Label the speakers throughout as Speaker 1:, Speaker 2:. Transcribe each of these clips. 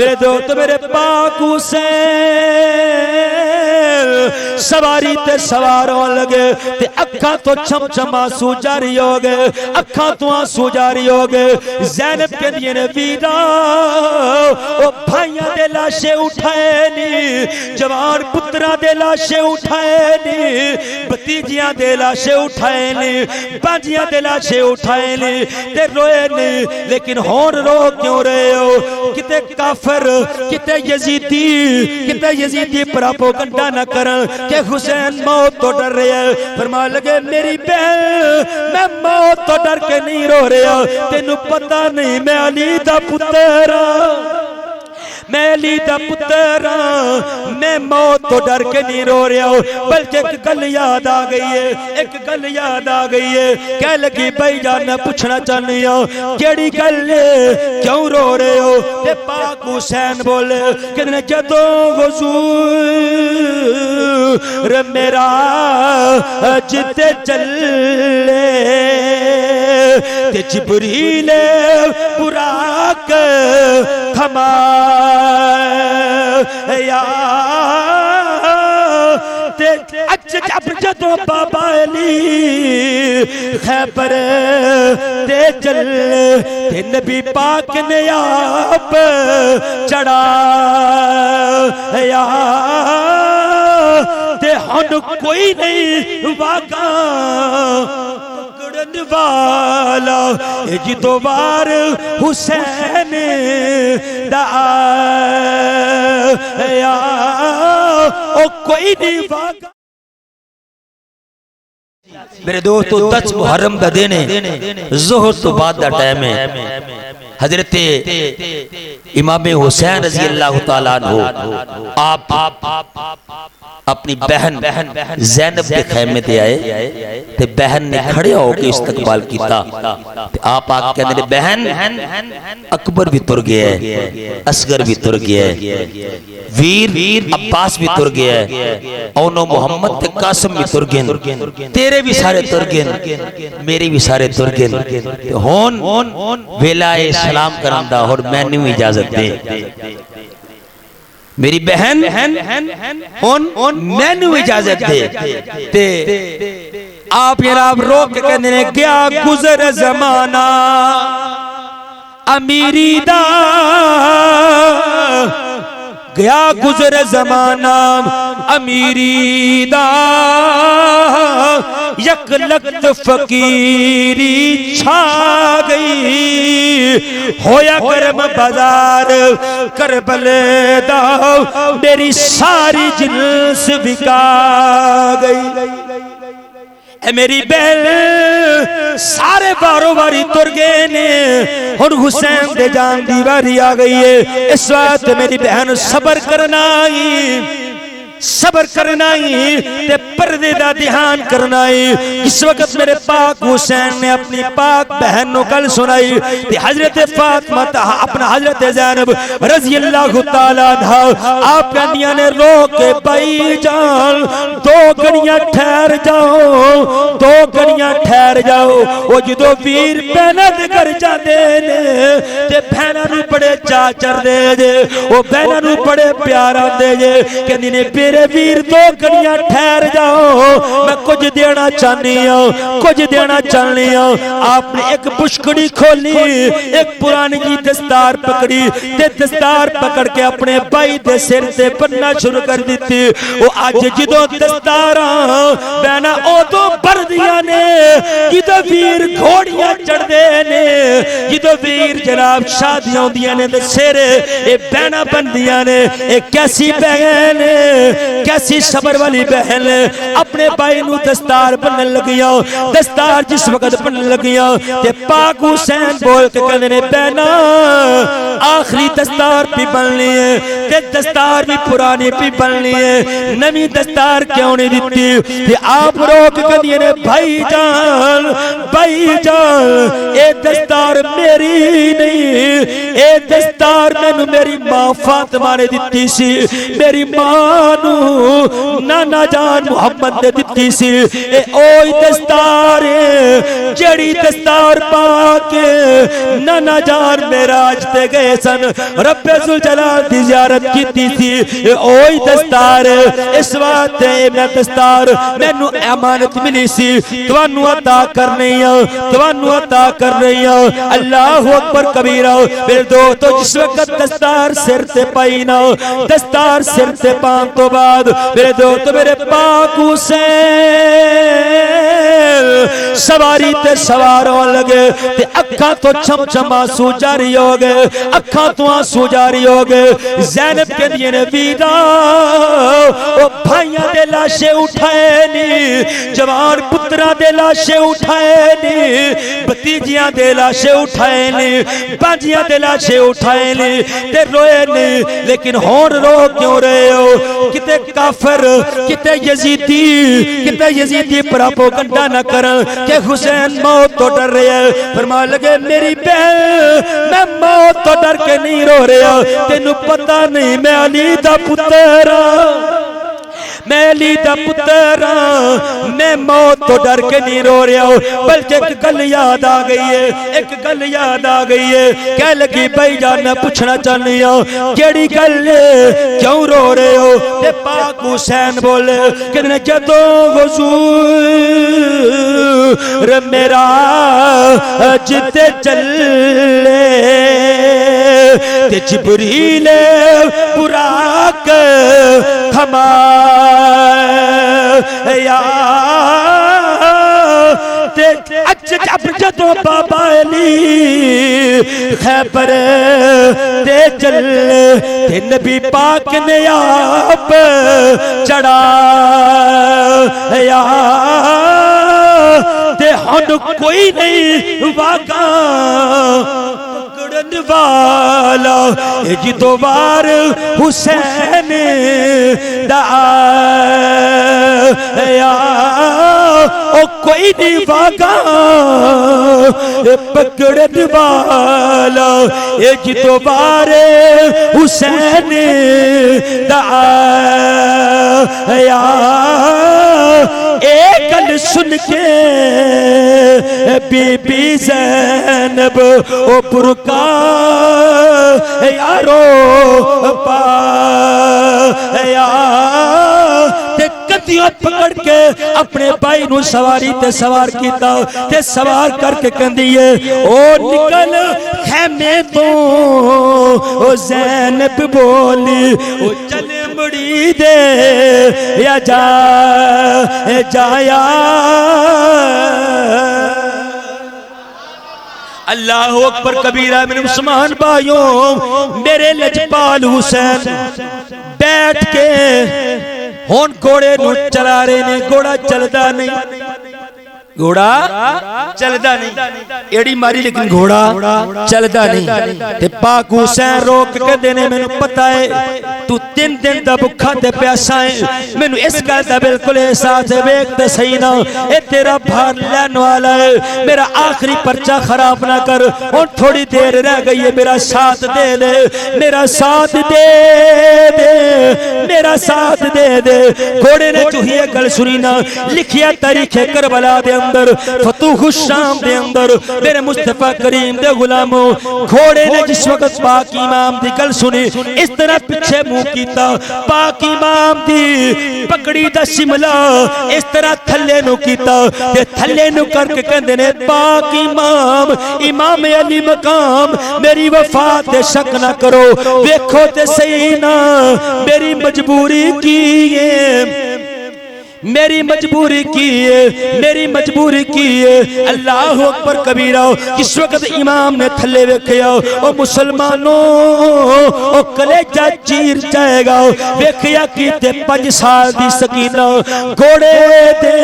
Speaker 1: मेरे दोस्त मेरे पाक हुसैन सवारी ते सवार होने लगे ते अखा तो चमचम आंसू जारी हो गए, अखा तो आंसू जारी हो गए। ज़ैनब कहती ने वीरा ओ भाइयां दे लाशे उठाए नी, जवान पुत्रा दे लाशे उठाए नी, भतीजियां दे लाशे उठाए नी, बाजियां दे लाशे उठाए नी ते रोए नी। लेकिन होर रो क्यों रहे हो? किते काफिर किते यजीदी प्रोपेगेंडा न करन के हुसैन मौत तो डर रहे हैं। फरमा लगे मेरी बहन मैं मौत तो डर के नहीं रो रहा, तेनू पता नहीं मैं अली दा पुत्र, मैं अली दा पुत्र, मैं मौत तो डर के नहीं रो रहा हूं। बल्कि एक गल याद आ गई है, एक गल याद आ गई है। कह लगी भाई जान मैं पूछना चाहनी हूं केड़ी गल है, क्यों रो रहे हो? ते पाक हुसैन बोले कहने जदों हुजूर मेरा जिते चले ते जिब्रील बुराक थमाया ते जब जदों बाबा अली खैबर ते चल ते नबी पाक ने आप चढ़ाया ते हुन कोई नहीं वागा वाला जितो वार हुसैन दाया ओ कोई नहीं वागा। मेरे दोस्तों 10 मुहर्रम का दिन है, ज़ोहर तो बाद का टाइम है। हजरत इमाम हुसैन रज़ी अल्लाह तआला अन्हु आप अपनी बहन ज़ैनब के खैमे ते आए ते बहन ने खड़े होकर इस्तकबाल किया। आप आके कहंदे बहन अकबर भी तुर गया है, असगर भी तुर गया है, वीर अब्बास भी तुर गया है, औनो मोहम्मद ते कासिम भी तुर गए, तेरे भी सारे तुर गए, मेरे भी सारे तुर गए। होन वेला ए सलाम करन दा और मैनू इजाजत दे मेरी बहन होन मैनू इजाजत दे। ते आप जनाब रोक के कहंदे ने क्या गुजर जमाना अमीरी दा, गया गुजर जमाना अमीरी दा, यक लख्त फकीरी छा गई, होया करम बाजार करबले दा, मेरी सारी जिन्स बिका गई। ए मेरी बहन सारे बारों बारी तुर गए ने, हुन हुसैन दे जान दी बारी आ गई है। इस बात मेरी बहन सबर करना ही, सबर करना ही ते पर्दे दा ध्यान करना ही। इस वक्त मेरे पाक हुसैन ने अपनी पाक बहन नो गल सुनाई ते हजरत फातिमा अपना हजरत ज़ैनब रज़ी अल्लाह तआला अन्हा आप कहंदियां ने रो के भाई जान 2 घड़ियां ठहर जाओ, 2 घड़ियां ठहर जाओ। वो जदों वीर बहना दे घर जांदे ने ते बहना नू बड़े चा चढ़दे जे, वो बहना नू बड़े प्यार आंदे जे। कहंदी ने मेरे वीर 2 घड़ियां ठहर जाओ, मैं कुछ देना चाहनी हूं, कुछ देना चाहनी हूं। आपने एक पुष्कड़ी खोली, एक पुरानी जी दस्तार पकड़ी ते दस्तार पकड़ के अपने भाई दे सिर ते पन्ना शुरू कर दी। वो अज जदों दस्तारां बहना उदों भरदियां ने जदों वीर घोड़ियां चढ़दे ने, जदों वीर जनाब शादियां होंदियां ने ते सिर ए बहना बनदियां ने। ए कैसी बहन, कैसी सबर वाली बहन अपने भाई नू दस्तार बनन लगियां। दस्तार जिस वक्त बनन लगियां ते पाक हुसैन बोल के कहंदे ने बहना आखिरी दस्तार भी बननी है ते दस्तार भी पुरानी भी बननी है, नवी दस्तार क्यों नहीं दिती? ते आप रोक कहंदे ने भाईजान ए दस्तार मेरी नहीं, ए दस्तार मैनू मेरी मां फातिमा ने दिती सी, मेरी मां नू नाना जान मुहम्मद ने दिती सी। ए ओई दस्तार जड़ी दस्तार पाके नाना जान मेराज ते गए सन, रब्बे जुल जलाल दी ज़ियारत कीती सी। ए ओई दस्तार इस वास्ते मैं दस्तार मैनू अमानत मिली सी, तुहानू अता करनी है, तुहानू अता कर रही है। अल्लाह अकबर कबीरा। मेरे दोस्तों जिस वक्त दस्तार सिर ते पाई ना, दस्तार सिर ते पान तो बाद मेरे दोस्त मेरे पाक हुसैन सवारी ते सवार होने लगे ते अखा तो चमचम आंसू जारी हो गए, अखा तो आंसू जारी हो गए। ज़ैनब कहती ने वीरा ओ भाइयां दे लाशे उठाए नी, जवान पुत्रा दे लाशे उठाए नी, भतीजियां दे लाशे उठाए नी, बाजियां दे लाशे उठाए नी ते रोए नी। लेकिन होर रो क्यों रहे हो? किते काफिर किते यजीदी प्रोपेगेंडा न करन के हुसैन मौत तो डर रहे हैं। फरमा लगे मेरी बहन मैं मौत तो डर के नहीं रो रहा, तेनू पता नहीं मैं अली दा पुत्र, मैं अली दा पुत्र, मैं मौत तो डर के नहीं रो रहा हूं। बल्कि एक गल याद आ गई है, एक गल याद आ गई है। कह लगी भाई जान मैं पूछना चाहनी हूं केड़ी गल क्यों रो रहे हो? ते पाक हुसैन बोले कि जदों हुजूर मेरा जिते चले ते जिबरील बुराक थमा जदों बाबा अली खैबर ते चल ते नबी पाक ने आप चढ़ाया ते हुन कोई नहीं वागा पकड़न वाला। जिदों वार हुसैन दाया ओ कोई नहीं वागा पकड़न वाला। जिदों वार हुसैन दाया एक गल सुन के बीबी ज़ैनब ओ बुरका यारो पाया ते कतियां पकड़ के अपने भाई नू सवारी ते सवार कीता ते सवार करके कहंदी है ओ निकल खैमे तो ओ ज़ैनब बोली ओ चले मुड़ी दे या जाया। अल्लाह अकबर कबीरा। मेरे मुसलमान भाइयों मेरे लजपाल हुसैन बैठ के हुन घोड़े नू चला रहे ने, घोड़ा चलदा नहीं, घोड़ा चलदा नहीं, एड़ी मारी लेकिन घोड़ा चलदा नहीं। ते पाक हुसैन रोक के देने मैनू पता है तू 3 दिन दा भुखा ते प्यासा है, मैनू इस गल दा बिल्कुल एहसास है। वेख ते सही ना ए तेरा भार लैन वाला है, मेरा आखिरी पर्चा खराब ना कर। हुन थोड़ी देर रह गई है, मेरा साथ दे दे, मेरा साथ दे दे, मेरा साथ दे दे। घोड़े ने चूही गल सुनी ना, लिखिया तारीखे करबला दे अंदर फतूह शाम दे अंदर मेरे मुस्तफा करीम दे गुलामों घोड़े ने जिस वक्त पाक इमाम दी गल सुनी इस तरह पीछे मुंह कीता। पाक इमाम दी पकड़ी दा शिमला इस तरह थल्ले नु कीता ते थल्ले नु करके कहंदे ने पाक इमाम इमाम अली मकाम मेरी वफात ते शक ना करो, देखो ते सही ना मेरी मजबूरी की है, मेरी मजबूरी की है, मेरी मजबूरी की है। अल्लाह अकबर कबीरा। किस वक्त इमाम ने थले वेखिया ओ मुसलमानों ओ कलेजा चीर जाएगा। वेखिया कि 5 साल दी सकीना घोड़े दे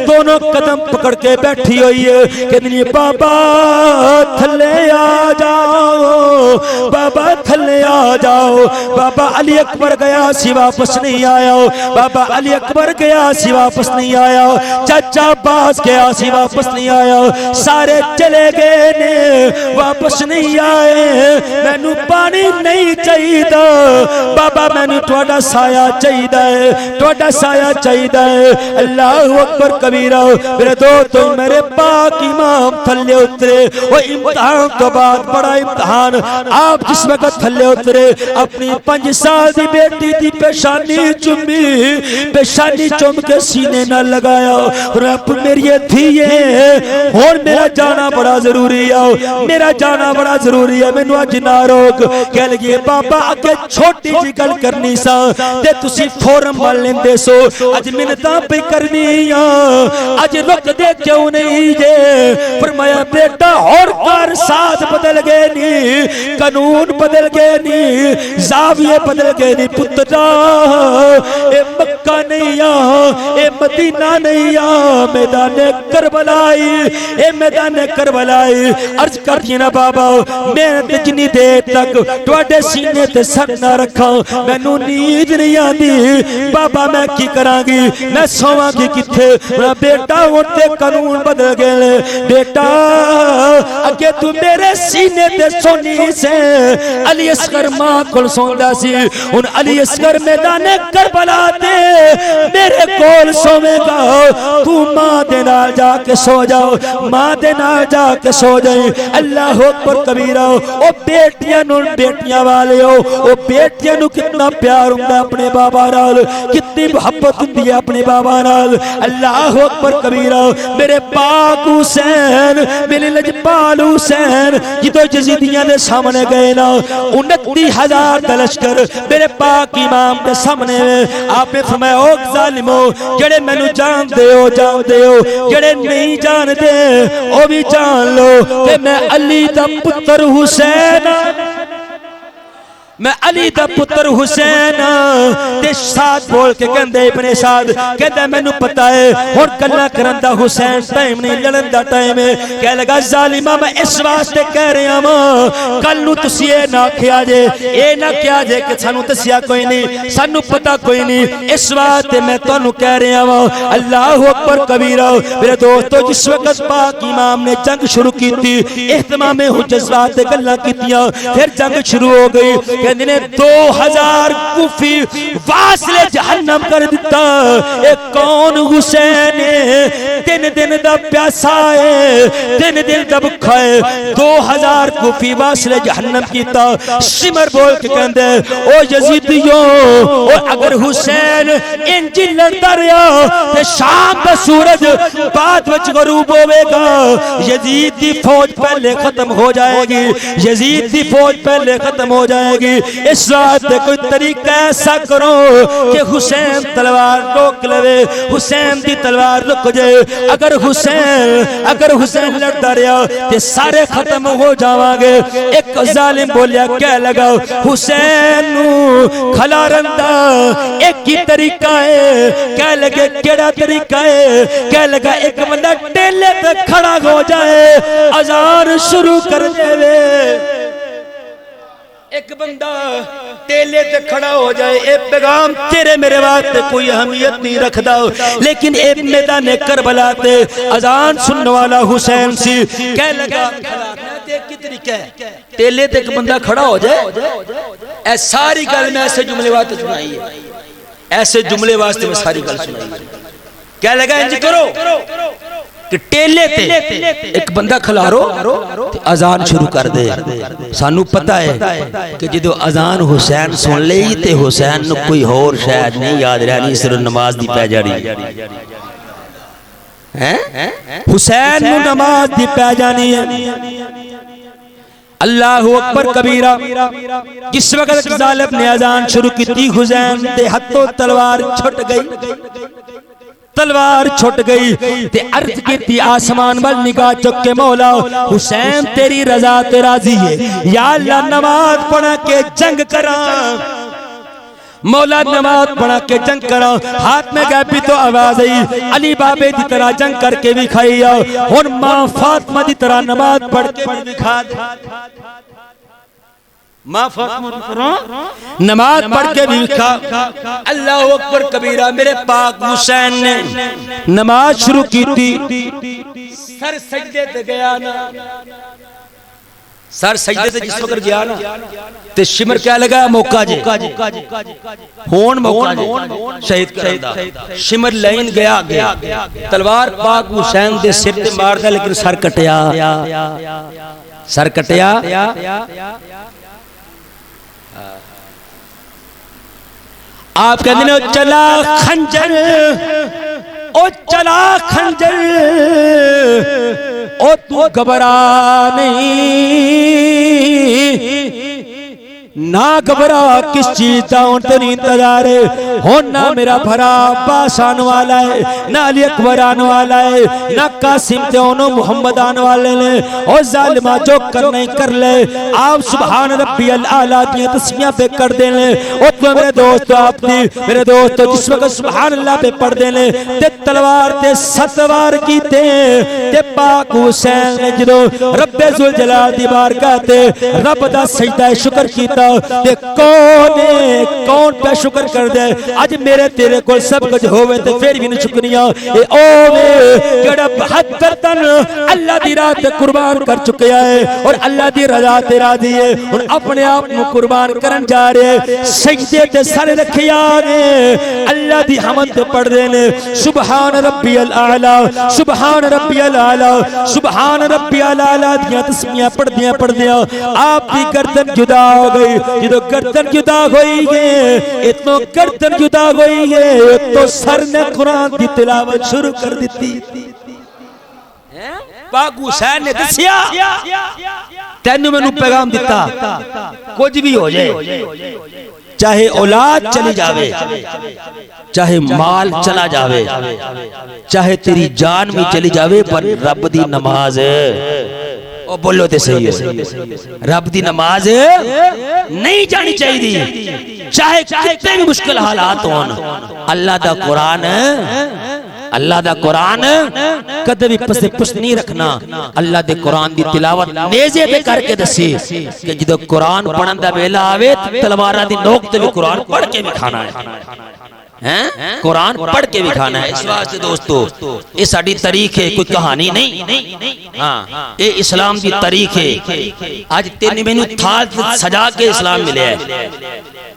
Speaker 1: दोनों कदम पकड़ के बैठी हुई है। कहती बाबा थले आ जाओ, बाबा थले आ जाओ। बाबा अली अकबर गया सी वापस नहीं आया, बाबा अली अकबर गया आसी वापस नहीं आया, चाचा अब्बास के आसी वापस नहीं आया, सारे चले गए ने वापस नहीं आए। मैनू पानी नहीं चाहिए बाबा, मैनू तुहाडा साया चाहिए, तुहाडा साया चाहिए। अल्लाह अकबर कबीरा। मेरे दोस्तों मेरे पाक इमाम थल्ले उतरे, वो इम्तिहान तो बाद बड़ा इम्तिहान। आप जिस वक्त थल्ले उतरे अपनी 5 साल की बेटी की पेशानी चुमी, पेशानी चुम के सीने न लगाया। मेरी धीए हुण मेरा जाना बड़ा जरूरी है, मेरा जाना बड़ा जरूरी है, मैनू अज ना रोक। कह लगी बाबा अगे छोटी जी गल करनी सा ते तुसी फौरन मान लेंदे सो, अज मिन्नतां पे करनी आ, अज रुक दे क्यों नहीं जे। फरमाया बेटा और कर साथ बदल गए नी, कानून बदल गए नी, जाविये बदल गए नी पुत्रा। ए मक्का नहीं आ, ए मदीना नहीं आ, मैदाने करबलाई, ए मैदाने करबलाई। अर्ज करती ना बाबा मैं जितनी देर तक तुहाडे सीने ते सर ना रखा मैनू नींद नहीं आती बाबा, मैं की करांगी, मैं सोवांगी किथे। बेटा हुण ते कानून बदल गए बेटा, अगे तू मेरे सीने ते सोनी से। अली असगर मां कोल सोंदा सी, हुण अली असगर मैदाने करबला दे मेरे कोल सोवेगा। तू मां दे नाल जाके सो जाओ, मां दे नाल जाके सो जाए। अल्लाह अकबर कबीरा। ओ बेटियां नु बेटियां वाले हो, ओ बेटियां नु कितना प्यार हुंदा अपने बाबा नाल, कितनी मोहब्बत हुंदी है अपने बाबा नाल। अल्लाह अकबर कबीरा। मेरे पाक हुसैन, मेरे लजपाल हुसैन जिदों यजीदियां दे सामने गए ना 29,000 का लश्कर मेरे पाक इमाम के सामने आपने फरमाया ओ जालिमो जेड़े मैनू जानदे हो जेड़े नहीं जानदे ओ भी जान लो कि मैं अली दा पुत्र हुसैन, मैं अली दा पुत्र हुसैन। ते साथ बोल के कहंदे अपने साथ कहंदा मैनू पता है हुण गल्लां करन दा हुसैन टाइम नहीं, लड़न दा टाइम है। कह लगा जालिमा मैं इस वास्ते कह रहा वां कल नू तुसी ए ना आखिया जे, ए ना कहा जे कि सानू दस्सिया कोई नहीं, सानू पता कोई नहीं, इस वास्ते मैं तुहानू कह रहा वां। अल्लाह अकबर कबीरा। मेरे दोस्तों जिस वक्त पाक इमाम ने जंग शुरू की थी, इहतमामे हुज्जत ते गल्लां कीतियां, फिर जंग शुरू हो गई। कहते ने 2000 कूफी वासले जहन्नम कर दिता। एक कौन हुसैन 3 दिन दा प्यासा है, 3 दिन दा भुखा है, 2000 कूफी वासले जहन्नम कीता। सिमर बोल के कहंदे ओ यजीदियो ओ अगर हुसैन इंज लड़दा रहा ते शाम दा सूरज बाद विच गरूब होवेगा, यजीद दी फौज पहले खत्म हो जाएगी, यजीद दी फौज पहले खत्म हो जाएगी। इस रात कोई तरीका ऐसा करो कि हुसैन तलवार रोक लवे, हुसैन दी तलवार रुक जाए। अगर हुसैन लड़ता रहा तो सारे खत्म हो जावांगे। एक जालिम बोलिया क्या लगा हुसैन नू खलारन दा एक ही तरीका है। क्या लगे केड़ा तरीका है? क्या लगा एक बंदा टेले पे खड़ा हो जाए, अजान शुरू कर देवे, एक बंदा टेले ते खड़ा हो जाए। ए पैगाम तेरे मेरे वास्ते कोई अहमियत नहीं रखदा, लेकिन ए मैदान करबला ते अजान सुनने वाला हुसैन सी। कह लगा की तरीका है टेले ते एक बंदा खड़ा हो जाए। ऐ सारी गल मैं ऐसे जुमले वास्ते सुनाई है, ऐसे जुमले वास्ते मैं सारी गल सुनाई है। क्या लगा इंज करो कि टेले ते एक बंदा खलारो ते अजान शुरू कर दे। सानू पता है कि जो अजान हुसैन सुन ली ते हुसैन नू कोई होर शायद नहीं याद रहनी, सिर्फ नमाज दी पै जानी है, हुसैन नू नमाज दी पै जानी है। अल्लाह अकबर कबीरा। जिस वक्त जालिम ने अजान शुरू की हुसैन दे हथों तलवार छुट गई, तलवार छुट गई ते अर्ज की आसमान वाल निगाह चुक के मौला हुसैन तेरी रजा ते राजी है, या अल्लाह नमाज पढ़ा के जंग करा, मौला नमाज पढ़ा के जंग करा। हाथ में गैपी तो आवाज आई, अली बाबे की तरह जंग करके भी खाई आओ, हुण मां फातिमा की तरह नमाज पढ़ के भी दिखा। माँ फातिमा करो नमाज पढ़ के भी लिखा अल्लाह अकबर कबीरा। मेरे पाक हुसैन ने नमाज शुरू की थी, सर सजदे ते गया ना, सर सजदे ते जिस वक्त गया ना ते शिमर क्या लगा मौका जे होन मौका जे शहीद करदा। शिमर लाइन गया तलवार पाक हुसैन दे सिर ते मारदा, लेकिन सर कटिया, सर कटिया। आप कहते ने चला खंजर, ओ चला खंजर, ओ तू घबरा नहीं, ना घबरा किस चीज का तेरी इंतजार है। हो ना मेरा भरा अब्बास आने वाला है, ना अली अकबर आने वाला है, ना कासिम ते ओनो मोहम्मद आने वाले ने। ओ जालिमा जो करना ही कर ले, आप सुभान रब्बियल आला की तस्मीयां पे कर देने। ओ तो मेरे दोस्त आप दी मेरे दोस्त जिस वक्त सुभान अल्लाह पे पढ़ देने ते तलवार ते सतवार की ते पाक हुसैन ने जो रब्बे जुल जलाल दी बारगाह ते रब दा सजदा शुक्र कीता ते कौन पे शुक्र कर दे। आज मेरे तेरे को सब कुछ होवे ते फिर भी नहीं शुक्रिया ए ओवे जेड़ा 72 तन अल्लाह दी राह ते कुर्बान कर चुका है और अल्लाह दी रजा ते राजी है और अपने आप को कुर्बान करन जा रहे। सजदे ते सर रखिया ने अल्लाह दी हमद ते पढ़ रहे ने सुभान रब्बियल आला, सुभान रब्बियल आला, सुभान रब्बियल आला दी तस्मीयां पढ़दियां आप दी गर्दन जुदा हो गई। जो गर्दन जुदा होई है इतनो गर्दन जुदा होई है तो सर ने कुरान की तिलावत शुरू कर दी। पाक हुसैन ने दसिया तेनू मैनू पैगाम दिता कुछ भी हो जाए, चाहे औलाद चली जावे, चाहे माल चला जावे, चाहे तेरी जान भी चली जावे, पर रब दी नमाज ओ बोलो ते सही है, रब दी नमाज नहीं जानी चाहिए, चाहे कितने भी मुश्किल हालात हो। अल्लाह दा कुरान, अल्लाह दा कुरान कदे भी पसे पुछ नहीं रखना। अल्लाह दे कुरान दी तिलावत नेज़े ते करके दसी कि जदों कुरान पढ़न दा वेला आवे तलवारां दी नोक ते भी कुरान पढ़ के भी खाना है, कुरान पढ़ के भी खाना है। इस वास्ते दोस्तों ये साडी तारीख है, कोई कहानी नहीं। हाँ ये इस्लाम की तारीख है। आज तेन मैनू थाल सजा के इस्लाम मिले है,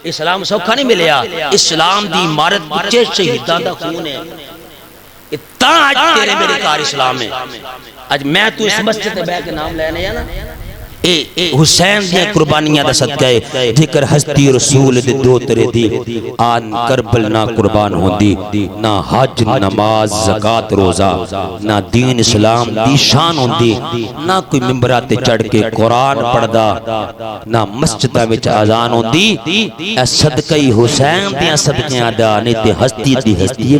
Speaker 1: इस्लाम सौखा नहीं मिलया। इस्लाम की इमारत पिछे शहीदां दा खून है, आज तेरे मेरे कार इस्लाम है। आज मैं तू इस मस्जिद में बैठ के नाम लेने या ना ए हुसैन दी कुर्बानियां दा सदका है। जिक्र हस्ती रसूल दे दो तेरे दी आन करबल ना कुर्बान होंदी, ना हज नमाज ज़कात रोजा, ना दीन इस्लाम दी शान होंदी, ना कोई मिंबरां ते चढ़ के कुरान पढ़दा, ना मस्जिदां विच अजान होंदी। ए सदका ही हुसैन दी सदकियां दा नहीं ते हस्ती दी हस्ती